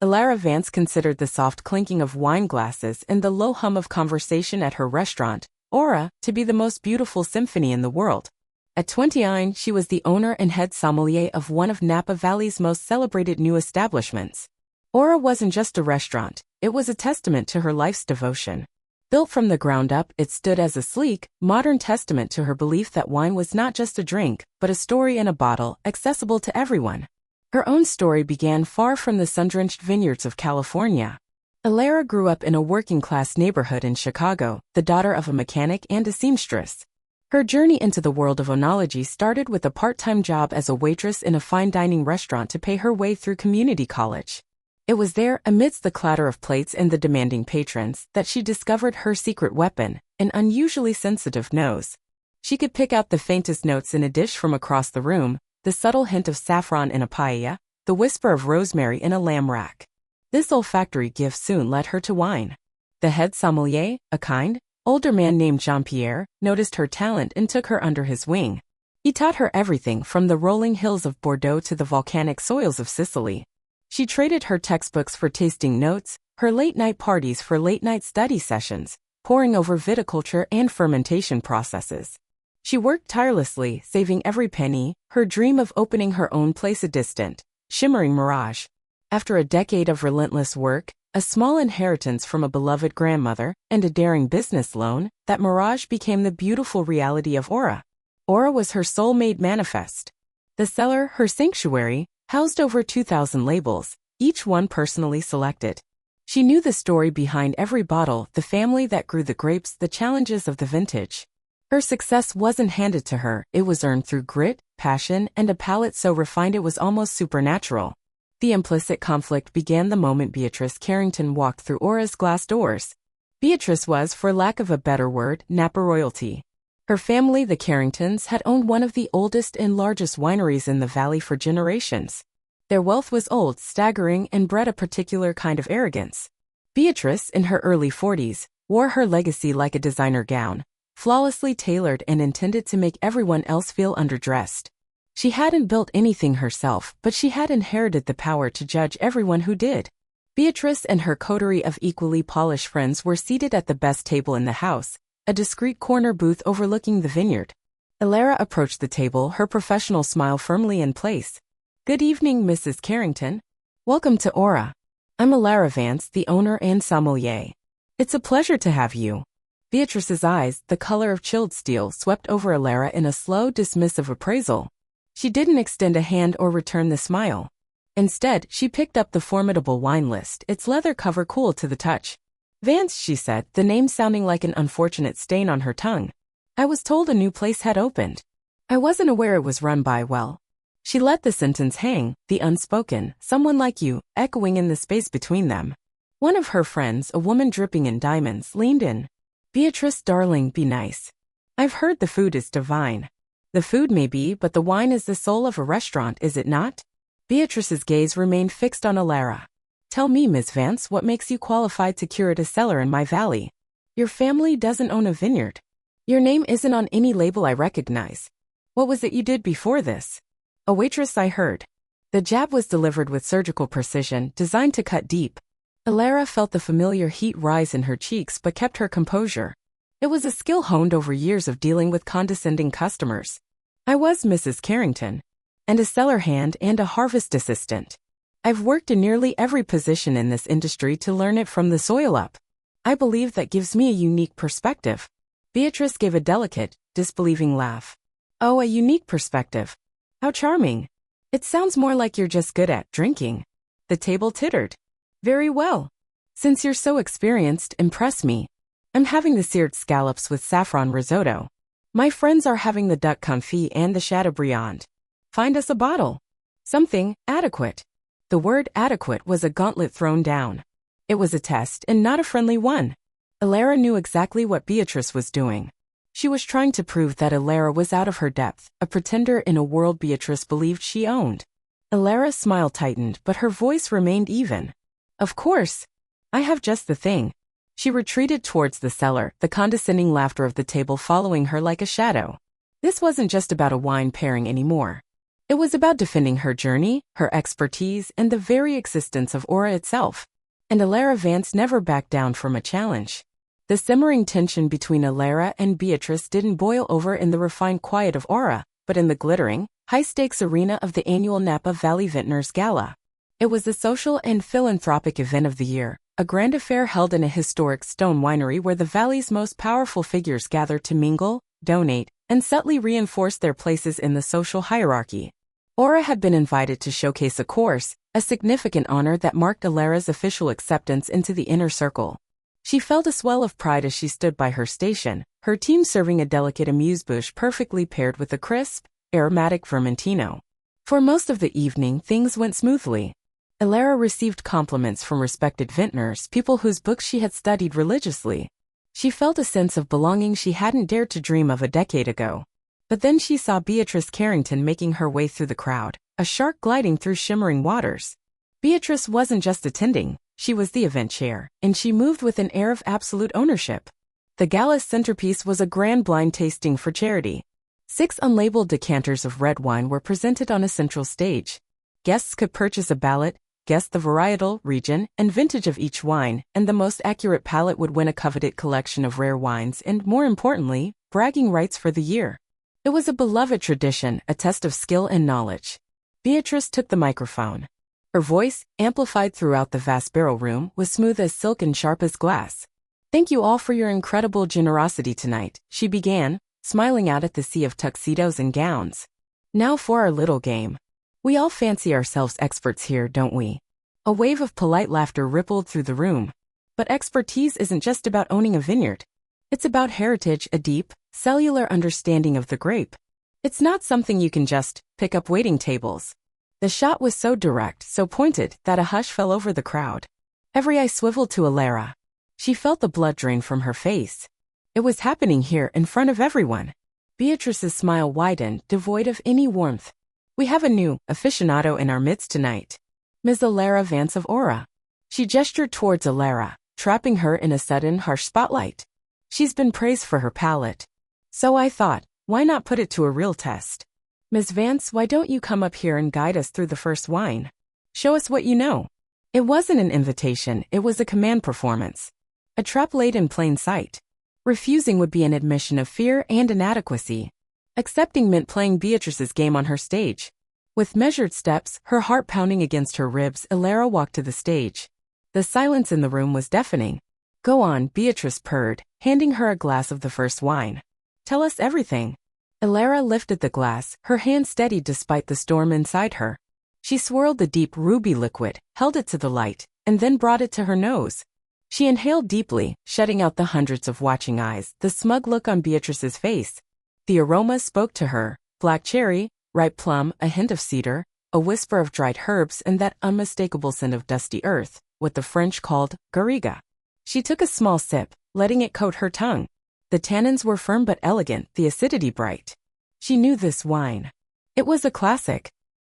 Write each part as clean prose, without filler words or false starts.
Ilara Vance considered the soft clinking of wine glasses and the low hum of conversation at her restaurant, Aura, to be the most beautiful symphony in the world. At 29, she was the owner and head sommelier of one of Napa Valley's most celebrated new establishments. Aura wasn't just a restaurant, it was a testament to her life's devotion. Built from the ground up, it stood as a sleek, modern testament to her belief that wine was not just a drink, but a story in a bottle, accessible to everyone. Her own story began far from the sun-drenched vineyards of California. Ilara grew up in a working-class neighborhood in Chicago, the daughter of a mechanic and a seamstress. Her journey into the world of oenology started with a part-time job as a waitress in a fine dining restaurant to pay her way through community college. It was there, amidst the clatter of plates and the demanding patrons, that she discovered her secret weapon, an unusually sensitive nose. She could pick out the faintest notes in a dish from across the room, the subtle hint of saffron in a paella, the whisper of rosemary in a lamb rack. This olfactory gift soon led her to wine. The head sommelier, a kind, older man named Jean-Pierre, noticed her talent and took her under his wing. He taught her everything from the rolling hills of Bordeaux to the volcanic soils of Sicily. She traded her textbooks for tasting notes, her late-night parties for late-night study sessions, poring over viticulture and fermentation processes. She worked tirelessly, saving every penny, her dream of opening her own place a distant, shimmering mirage. After a decade of relentless work, a small inheritance from a beloved grandmother, and a daring business loan, that mirage became the beautiful reality of Aura. Aura was her soul-made manifest. The cellar, her sanctuary, housed over 2,000 labels, each one personally selected. She knew the story behind every bottle, the family that grew the grapes, the challenges of the vintage. Her success wasn't handed to her, it was earned through grit, passion, and a palate so refined it was almost supernatural. The implicit conflict began the moment Beatrice Carrington walked through Aura's glass doors. Beatrice was, for lack of a better word, Napa royalty. Her family, the Carringtons, had owned one of the oldest and largest wineries in the valley for generations. Their wealth was old, staggering, and bred a particular kind of arrogance. Beatrice, in her early 40s, wore her legacy like a designer gown, flawlessly tailored and intended to make everyone else feel underdressed. She hadn't built anything herself, but she had inherited the power to judge everyone who did. Beatrice and her coterie of equally polished friends were seated at the best table in the house, a discreet corner booth overlooking the vineyard. Ilara approached the table, her professional smile firmly in place. "Good evening, Mrs. Carrington. Welcome to Aura. I'm Ilara Vance, the owner and sommelier. It's a pleasure to have you." Beatrice's eyes, the color of chilled steel, swept over Ilara in a slow, dismissive appraisal. She didn't extend a hand or return the smile. Instead, she picked up the formidable wine list, its leather cover cool to the touch. "Vance," she said, the name sounding like an unfortunate stain on her tongue. "I was told a new place had opened. I wasn't aware it was run by, well." She let the sentence hang, the unspoken, "someone like you," echoing in the space between them. One of her friends, a woman dripping in diamonds, leaned in. "Beatrice, darling, be nice. I've heard the food is divine." "The food may be, but the wine is the soul of a restaurant, is it not?" Beatrice's gaze remained fixed on Ilara. "Tell me, Miss Vance, what makes you qualified to curate a cellar in my valley? Your family doesn't own a vineyard. Your name isn't on any label I recognize. What was it you did before this?" "A waitress, I heard." The jab was delivered with surgical precision, designed to cut deep. Ilara felt the familiar heat rise in her cheeks but kept her composure. It was a skill honed over years of dealing with condescending customers. "I was Mrs. Carrington, and a cellar hand and a harvest assistant. I've worked in nearly every position in this industry to learn it from the soil up. I believe that gives me a unique perspective." Beatrice gave a delicate, disbelieving laugh. "Oh, a unique perspective. How charming. It sounds more like you're just good at drinking." The table tittered. "Very well. Since you're so experienced, impress me. I'm having the seared scallops with saffron risotto. My friends are having the duck confit and the chateaubriand. Find us a bottle. Something adequate." The word adequate was a gauntlet thrown down. It was a test, and not a friendly one. Ilara knew exactly what Beatrice was doing. She was trying to prove that Ilara was out of her depth, a pretender in a world Beatrice believed she owned. Ilara's smile tightened, but her voice remained even. "Of course. I have just the thing." She retreated towards the cellar, the condescending laughter of the table following her like a shadow. This wasn't just about a wine pairing anymore. It was about defending her journey, her expertise, and the very existence of Aura itself. And Alara Vance never backed down from a challenge. The simmering tension between Alara and Beatrice didn't boil over in the refined quiet of Aura, but in the glittering, high-stakes arena of the annual Napa Valley Vintners Gala. It was the social and philanthropic event of the year, a grand affair held in a historic stone winery where the valley's most powerful figures gathered to mingle, donate, and subtly reinforce their places in the social hierarchy. Aura had been invited to showcase a course, a significant honor that marked Alara's official acceptance into the inner circle. She felt a swell of pride as she stood by her station, her team serving a delicate amuse-bouche perfectly paired with a crisp, aromatic Vermentino. For most of the evening, things went smoothly. Alara received compliments from respected vintners, people whose books she had studied religiously. She felt a sense of belonging she hadn't dared to dream of a decade ago. But then she saw Beatrice Carrington making her way through the crowd, a shark gliding through shimmering waters. Beatrice wasn't just attending, she was the event chair, and she moved with an air of absolute ownership. The gala's centerpiece was a grand blind tasting for charity. 6 unlabeled decanters of red wine were presented on a central stage. Guests could purchase a ballot, guess the varietal, region, and vintage of each wine, and the most accurate palate would win a coveted collection of rare wines and, more importantly, bragging rights for the year. It was a beloved tradition, a test of skill and knowledge. Beatrice took the microphone. Her voice, amplified throughout the vast barrel room, was smooth as silk and sharp as glass. "Thank you all for your incredible generosity tonight," she began, smiling out at the sea of tuxedos and gowns. "Now for our little game. We all fancy ourselves experts here, don't we?" A wave of polite laughter rippled through the room. But expertise isn't just about owning a vineyard. It's about heritage, a deep, cellular understanding of the grape. It's not something you can just pick up waiting tables. The shot was so direct, so pointed, that a hush fell over the crowd. Every eye swiveled to Alara. She felt the blood drain from her face. It was happening here in front of everyone. Beatrice's smile widened, devoid of any warmth. "We have a new aficionado in our midst tonight. Ms. Alara Vance of Aura." She gestured towards Alara, trapping her in a sudden, harsh spotlight. "She's been praised for her palate. So I thought, why not put it to a real test? Ms. Vance, why don't you come up here and guide us through the first wine? Show us what you know." It wasn't an invitation, it was a command performance. A trap laid in plain sight. Refusing would be an admission of fear and inadequacy. Accepting meant playing Beatrice's game on her stage. With measured steps, her heart pounding against her ribs, Alara walked to the stage. The silence in the room was deafening. "Go on," Beatrice purred, handing her a glass of the first wine. "Tell us everything." Alara lifted the glass, her hand steadied despite the storm inside her. She swirled the deep ruby liquid, held it to the light, and then brought it to her nose. She inhaled deeply, shutting out the hundreds of watching eyes, the smug look on Beatrice's face. The aroma spoke to her: black cherry, ripe plum, a hint of cedar, a whisper of dried herbs, and that unmistakable scent of dusty earth, what the French called garriga. She took a small sip, letting it coat her tongue. The tannins were firm but elegant, the acidity bright. She knew this wine. It was a classic.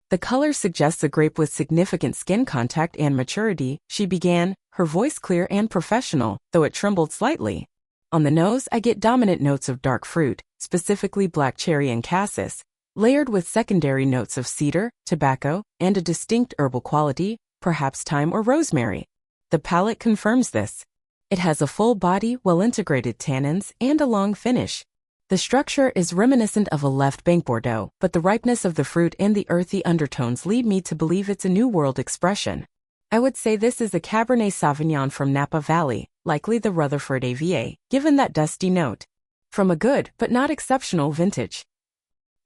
"The color suggests a grape with significant skin contact and maturity," she began, her voice clear and professional, though it trembled slightly. "On the nose, I get dominant notes of dark fruit, specifically black cherry and cassis, layered with secondary notes of cedar, tobacco, and a distinct herbal quality, perhaps thyme or rosemary. The palate confirms this. It has a full body, well-integrated tannins, and a long finish. The structure is reminiscent of a left bank Bordeaux, but the ripeness of the fruit and the earthy undertones lead me to believe it's a New World expression. I would say this is a Cabernet Sauvignon from Napa Valley, likely the Rutherford AVA, given that dusty note. From a good, but not exceptional vintage.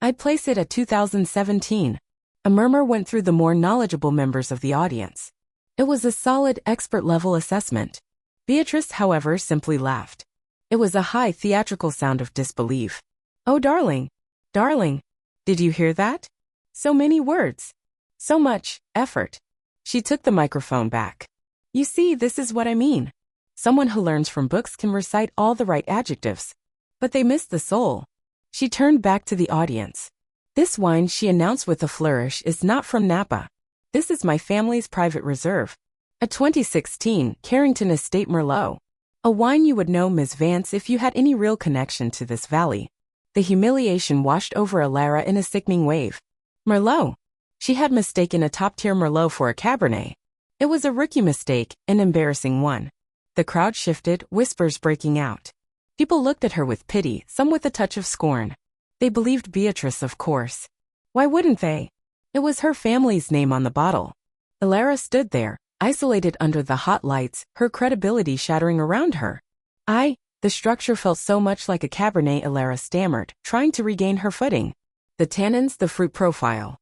I'd place it at 2017. A murmur went through the more knowledgeable members of the audience. It was a solid, expert-level assessment. Beatrice, however, simply laughed. It was a high, theatrical sound of disbelief. "Oh, darling. Darling. Did you hear that? So many words. So much effort." She took the microphone back. "You see, this is what I mean. Someone who learns from books can recite all the right adjectives. But they miss the soul." She turned back to the audience. "This wine," she announced with a flourish, "is not from Napa. This is my family's private reserve. A 2016 Carrington Estate Merlot. A wine you would know, Ms. Vance, if you had any real connection to this valley." The humiliation washed over Alara in a sickening wave. Merlot. She had mistaken a top-tier Merlot for a Cabernet. It was a rookie mistake, an embarrassing one. The crowd shifted, whispers breaking out. People looked at her with pity, some with a touch of scorn. They believed Beatrice, of course. Why wouldn't they? It was her family's name on the bottle. Alara stood there, isolated under the hot lights, her credibility shattering around her. The structure felt so much like a Cabernet, Alara stammered, trying to regain her footing. The tannins, the fruit profile.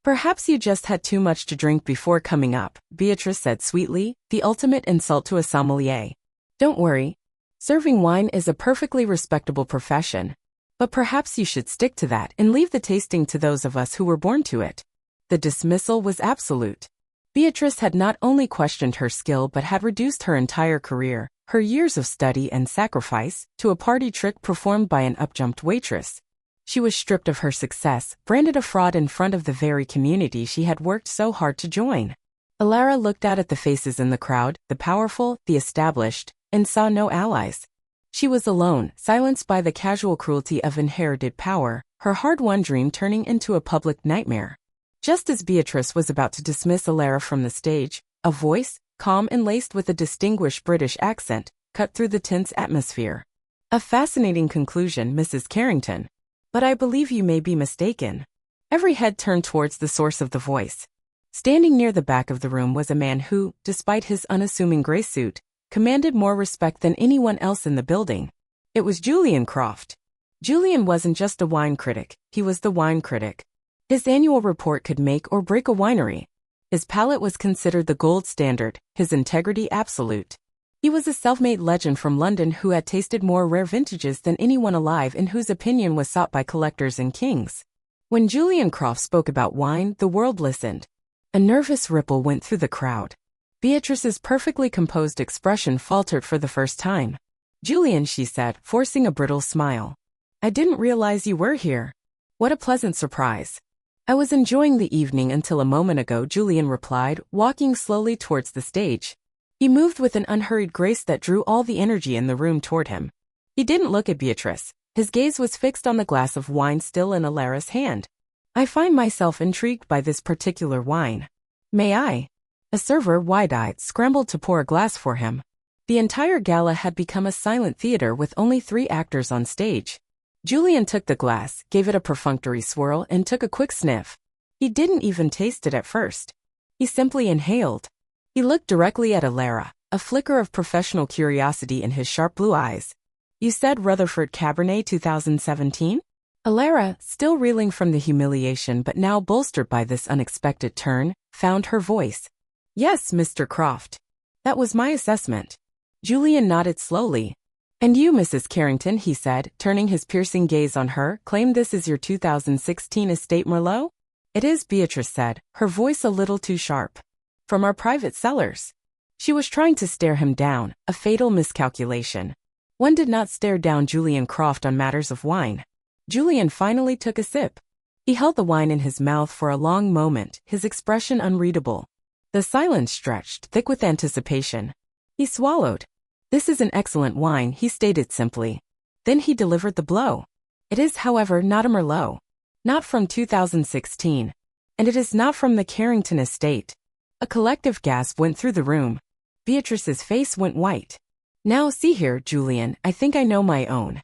Perhaps you just had too much to drink before coming up, Beatrice said sweetly, the ultimate insult to a sommelier. Don't worry. Serving wine is a perfectly respectable profession. But perhaps you should stick to that and leave the tasting to those of us who were born to it. The dismissal was absolute. Beatrice had not only questioned her skill but had reduced her entire career, her years of study and sacrifice, to a party trick performed by an upjumped waitress. She was stripped of her success, branded a fraud in front of the very community she had worked so hard to join. Alara looked out at the faces in the crowd, the powerful, the established, and saw no allies. She was alone, silenced by the casual cruelty of inherited power, her hard-won dream turning into a public nightmare. Just as Beatrice was about to dismiss Alara from the stage, a voice, calm and laced with a distinguished British accent, cut through the tense atmosphere. A fascinating conclusion, Mrs. Carrington. But I believe you may be mistaken. Every head turned towards the source of the voice. Standing near the back of the room was a man who, despite his unassuming gray suit, commanded more respect than anyone else in the building. It was Julian Croft. Julian wasn't just a wine critic, he was the wine critic. His annual report could make or break a winery. His palate was considered the gold standard, his integrity absolute. He was a self-made legend from London who had tasted more rare vintages than anyone alive and whose opinion was sought by collectors and kings. When Julian Croft spoke about wine, the world listened. A nervous ripple went through the crowd. Beatrice's perfectly composed expression faltered for the first time. Julian, she said, forcing a brittle smile. I didn't realize you were here. What a pleasant surprise. I was enjoying the evening until a moment ago, Julian replied, walking slowly towards the stage. He moved with an unhurried grace that drew all the energy in the room toward him. He didn't look at Beatrice. His gaze was fixed on the glass of wine still in Alara's hand. I find myself intrigued by this particular wine. May I? A server, wide-eyed, scrambled to pour a glass for him. The entire gala had become a silent theater with only 3 actors on stage. Julian took the glass, gave it a perfunctory swirl, and took a quick sniff. He didn't even taste it at first. He simply inhaled. He looked directly at Alara, a flicker of professional curiosity in his sharp blue eyes. You said Rutherford Cabernet 2017? Alara, still reeling from the humiliation but now bolstered by this unexpected turn, found her voice. Yes, Mr. Croft. That was my assessment. Julian nodded slowly. And you, Mrs. Carrington, he said, turning his piercing gaze on her, claim this is your 2016 Estate Merlot? It is, Beatrice said, her voice a little too sharp. From our private cellars. She was trying to stare him down, a fatal miscalculation. One did not stare down Julian Croft on matters of wine. Julian finally took a sip. He held the wine in his mouth for a long moment, his expression unreadable. The silence stretched, thick with anticipation. He swallowed. This is an excellent wine, he stated simply. Then he delivered the blow. It is, however, not a Merlot. Not from 2016. And it is not from the Carrington estate. A collective gasp went through the room. Beatrice's face went white. Now see here, Julian, I think I know my own.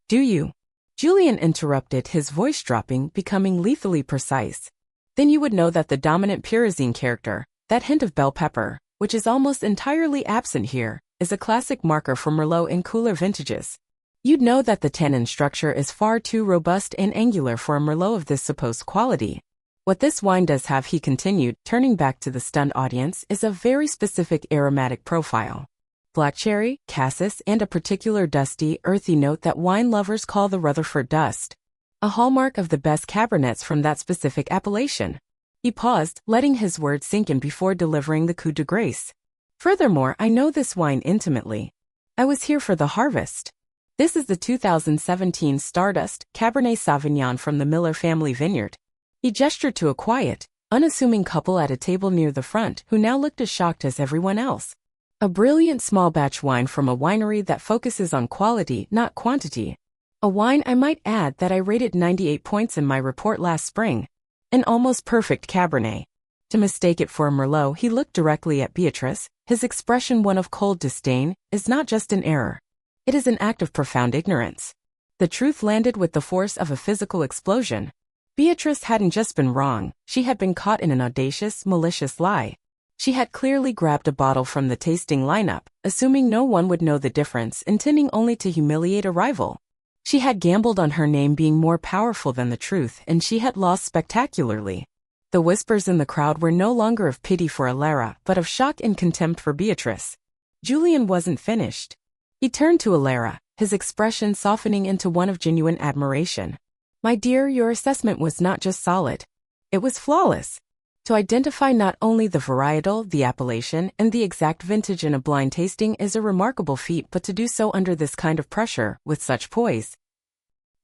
Do you? Julian interrupted, his voice dropping, becoming lethally precise. Then you would know that the dominant pyrazine character, that hint of bell pepper, which is almost entirely absent here, is a classic marker for Merlot in cooler vintages. You'd know that the tannin structure is far too robust and angular for a Merlot of this supposed quality. What this wine does have, he continued, turning back to the stunned audience, is a very specific aromatic profile. Black cherry, cassis, and a particular dusty, earthy note that wine lovers call the Rutherford dust. A hallmark of the best Cabernets from that specific appellation. He paused, letting his words sink in before delivering the coup de grace. Furthermore, I know this wine intimately. I was here for the harvest. This is the 2017 Stardust Cabernet Sauvignon from the Miller family vineyard. He gestured to a quiet, unassuming couple at a table near the front who now looked as shocked as everyone else. A brilliant small batch wine from a winery that focuses on quality, not quantity. A wine, I might add, that I rated 98 points in my report last spring. an almost perfect Cabernet. To mistake it for a Merlot, he looked directly at Beatrice, his expression one of cold disdain. Is not just an error. It is an act of profound ignorance. The truth landed with the force of a physical explosion. Beatrice hadn't just been wrong, she had been caught in an audacious, malicious lie. She had clearly grabbed a bottle from the tasting lineup, assuming no one would know the difference, intending only to humiliate a rival. She had gambled on her name being more powerful than the truth, and she had lost spectacularly. The whispers in the crowd were no longer of pity for Alara, but of shock and contempt for Beatrice. Julian wasn't finished. He turned to Alara, his expression softening into one of genuine admiration. My dear, your assessment was not just solid. It was flawless. To identify not only the varietal, the appellation, and the exact vintage in a blind tasting is a remarkable feat, but to do so under this kind of pressure, with such poise.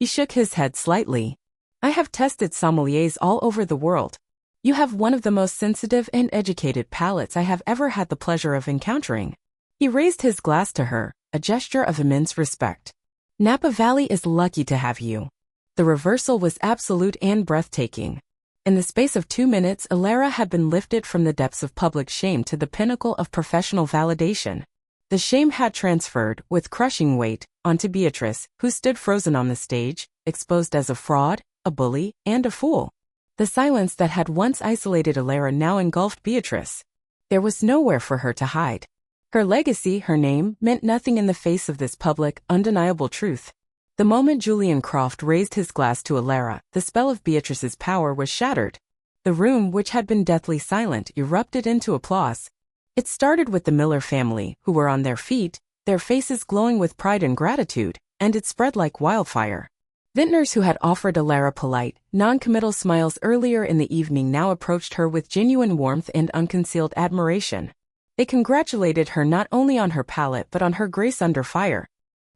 He shook his head slightly. I have tested sommeliers all over the world. You have one of the most sensitive and educated palates I have ever had the pleasure of encountering. He raised his glass to her, a gesture of immense respect. Napa Valley is lucky to have you. The reversal was absolute and breathtaking. In the space of 2 minutes, Alara had been lifted from the depths of public shame to the pinnacle of professional validation. The shame had transferred, with crushing weight, onto Beatrice, who stood frozen on the stage, exposed as a fraud, a bully, and a fool. The silence that had once isolated Alara now engulfed Beatrice. There was nowhere for her to hide. Her legacy, her name, meant nothing in the face of this public, undeniable truth. The moment Julian Croft raised his glass to Alara, the spell of Beatrice's power was shattered. The room, which had been deathly silent, erupted into applause. It started with the Miller family, who were on their feet, their faces glowing with pride and gratitude, and it spread like wildfire. Vintners who had offered Alara polite, non-committal smiles earlier in the evening now approached her with genuine warmth and unconcealed admiration. They congratulated her not only on her palate but on her grace under fire.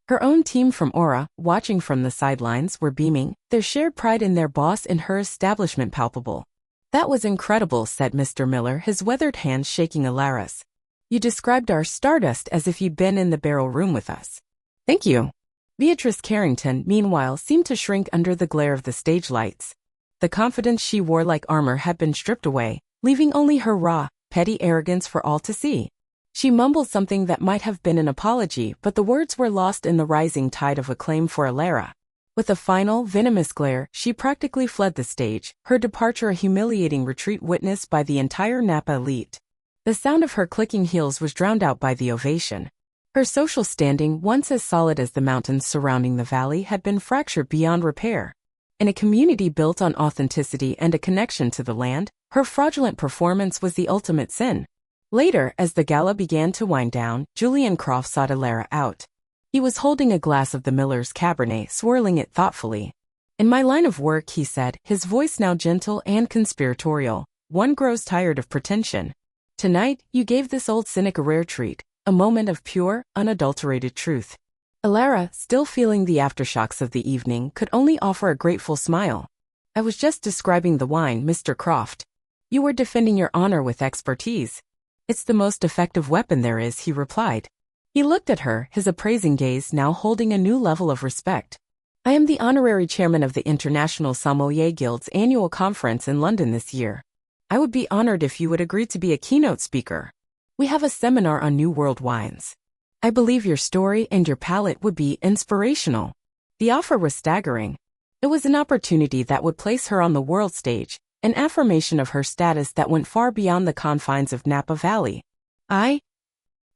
Her own team from Aura, watching from the sidelines, were beaming, their shared pride in their boss and her establishment palpable. That was incredible, said Mr. Miller, his weathered hands shaking Alara's. You described our stardust as if you'd been in the barrel room with us. Thank you. Beatrice Carrington, meanwhile, seemed to shrink under the glare of the stage lights. The confidence she wore like armor had been stripped away, leaving only her raw, petty arrogance for all to see. She mumbled something that might have been an apology, but the words were lost in the rising tide of acclaim for Alara. With a final, venomous glare, she practically fled the stage, her departure a humiliating retreat witnessed by the entire Napa elite. The sound of her clicking heels was drowned out by the ovation. Her social standing, once as solid as the mountains surrounding the valley, had been fractured beyond repair. In a community built on authenticity and a connection to the land, her fraudulent performance was the ultimate sin. Later, as the gala began to wind down, Julian Croft sought Alara out. He was holding a glass of the Miller's Cabernet, swirling it thoughtfully. In my line of work, he said, his voice now gentle and conspiratorial, one grows tired of pretension. Tonight, you gave this old cynic a rare treat, a moment of pure, unadulterated truth. Alara, still feeling the aftershocks of the evening, could only offer a grateful smile. I was just describing the wine, Mr. Croft. You were defending your honor with expertise. It's the most effective weapon there is, he replied. He looked at her, his appraising gaze now holding a new level of respect. I am the honorary chairman of the International Sommelier Guild's annual conference in London this year. I would be honored if you would agree to be a keynote speaker. We have a seminar on New World wines. I believe your story and your palate would be inspirational. The offer was staggering. It was an opportunity that would place her on the world stage, an affirmation of her status that went far beyond the confines of Napa Valley. I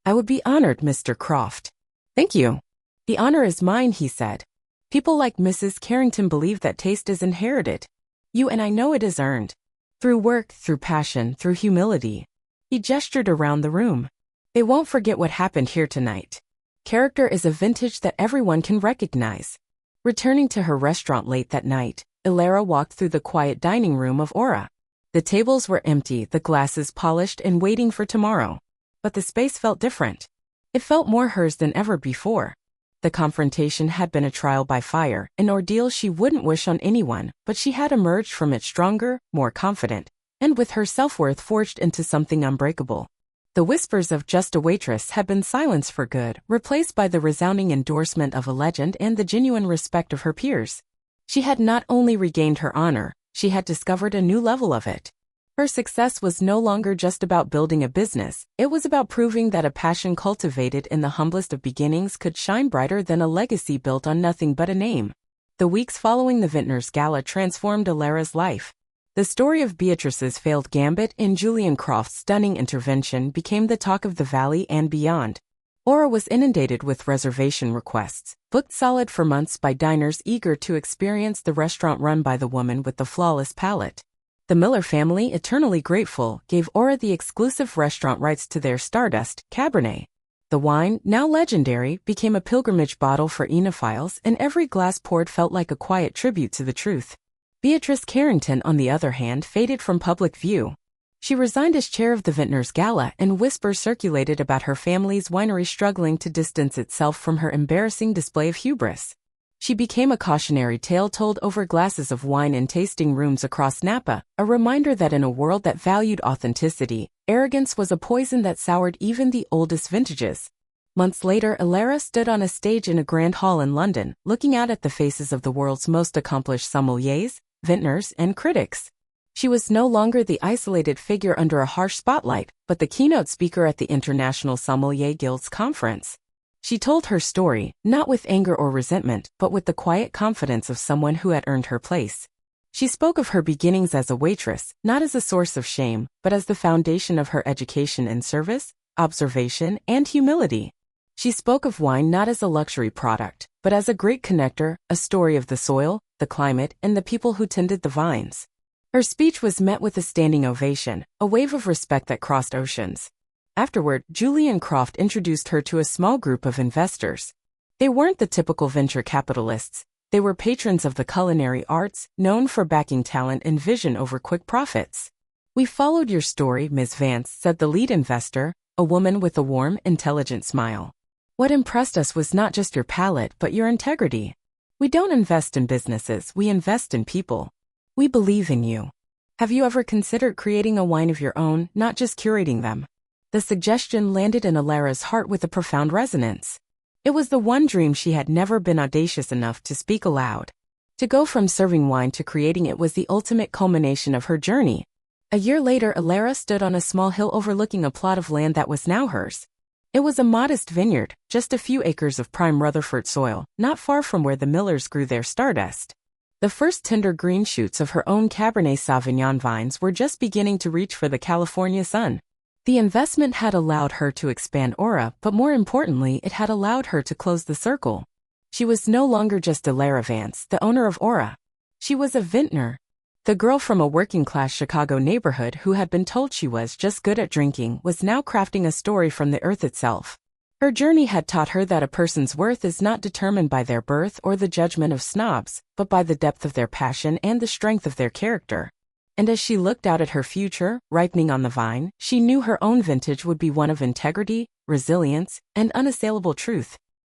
would be honored, Mr. Croft. Thank you. The honor is mine, he said. People like Mrs. Carrington believe that taste is inherited. You and I know it is earned. Through work, through passion, through humility. He gestured around the room. They won't forget what happened here tonight. Character is a vintage that everyone can recognize. Returning to her restaurant late that night, Alara walked through the quiet dining room of Aura. The tables were empty, the glasses polished and waiting for tomorrow. But the space felt different. It felt more hers than ever before. The confrontation had been a trial by fire, an ordeal she wouldn't wish on anyone, but she had emerged from it stronger, more confident, and with her self-worth forged into something unbreakable. The whispers of just a waitress had been silenced for good, replaced by the resounding endorsement of a legend and the genuine respect of her peers. She had not only regained her honor, she had discovered a new level of it. Her success was no longer just about building a business, it was about proving that a passion cultivated in the humblest of beginnings could shine brighter than a legacy built on nothing but a name. The weeks following the Vintners Gala transformed Alara's life. The story of Beatrice's failed gambit and Julian Croft's stunning intervention became the talk of the valley and beyond. Aura was inundated with reservation requests, booked solid for months by diners eager to experience the restaurant run by the woman with the flawless palate. The Miller family, eternally grateful, gave Aura the exclusive restaurant rights to their Stardust Cabernet. The wine, now legendary, became a pilgrimage bottle for enophiles, and every glass poured felt like a quiet tribute to the truth. Beatrice Carrington, on the other hand, faded from public view. She resigned as chair of the Vintners Gala, and whispers circulated about her family's winery struggling to distance itself from her embarrassing display of hubris. She became a cautionary tale told over glasses of wine in tasting rooms across Napa, a reminder that in a world that valued authenticity, arrogance was a poison that soured even the oldest vintages. Months later, Alara stood on a stage in a grand hall in London, looking out at the faces of the world's most accomplished sommeliers, vintners, and critics. She was no longer the isolated figure under a harsh spotlight, but the keynote speaker at the International Sommelier Guild's conference. She told her story, not with anger or resentment, but with the quiet confidence of someone who had earned her place. She spoke of her beginnings as a waitress, not as a source of shame, but as the foundation of her education in service, observation, and humility. She spoke of wine not as a luxury product, but as a great connector, a story of the soil, the climate, and the people who tended the vines. Her speech was met with a standing ovation, a wave of respect that crossed oceans. Afterward, Julian Croft introduced her to a small group of investors. They weren't the typical venture capitalists. They were patrons of the culinary arts, known for backing talent and vision over quick profits. "We followed your story, Ms. Vance," said the lead investor, a woman with a warm, intelligent smile. "What impressed us was not just your palate but your integrity. We don't invest in businesses, we invest in people. We believe in you. Have you ever considered creating a wine of your own, not just curating them?" The suggestion landed in Alara's heart with a profound resonance. It was the one dream she had never been audacious enough to speak aloud. To go from serving wine to creating it was the ultimate culmination of her journey. A year later, Alara stood on a small hill overlooking a plot of land that was now hers. It was a modest vineyard, just a few acres of prime Rutherford soil, not far from where the Millers grew their Stardust. The first tender green shoots of her own Cabernet Sauvignon vines were just beginning to reach for the California sun. The investment had allowed her to expand Aura, but more importantly, it had allowed her to close the circle. She was no longer just Alara Vance, the owner of Aura. She was a vintner. The girl from a working-class Chicago neighborhood who had been told she was just good at drinking was now crafting a story from the earth itself. Her journey had taught her that a person's worth is not determined by their birth or the judgment of snobs, but by the depth of their passion and the strength of their character. And as she looked out at her future, ripening on the vine, she knew her own vintage would be one of integrity, resilience, and unassailable truth.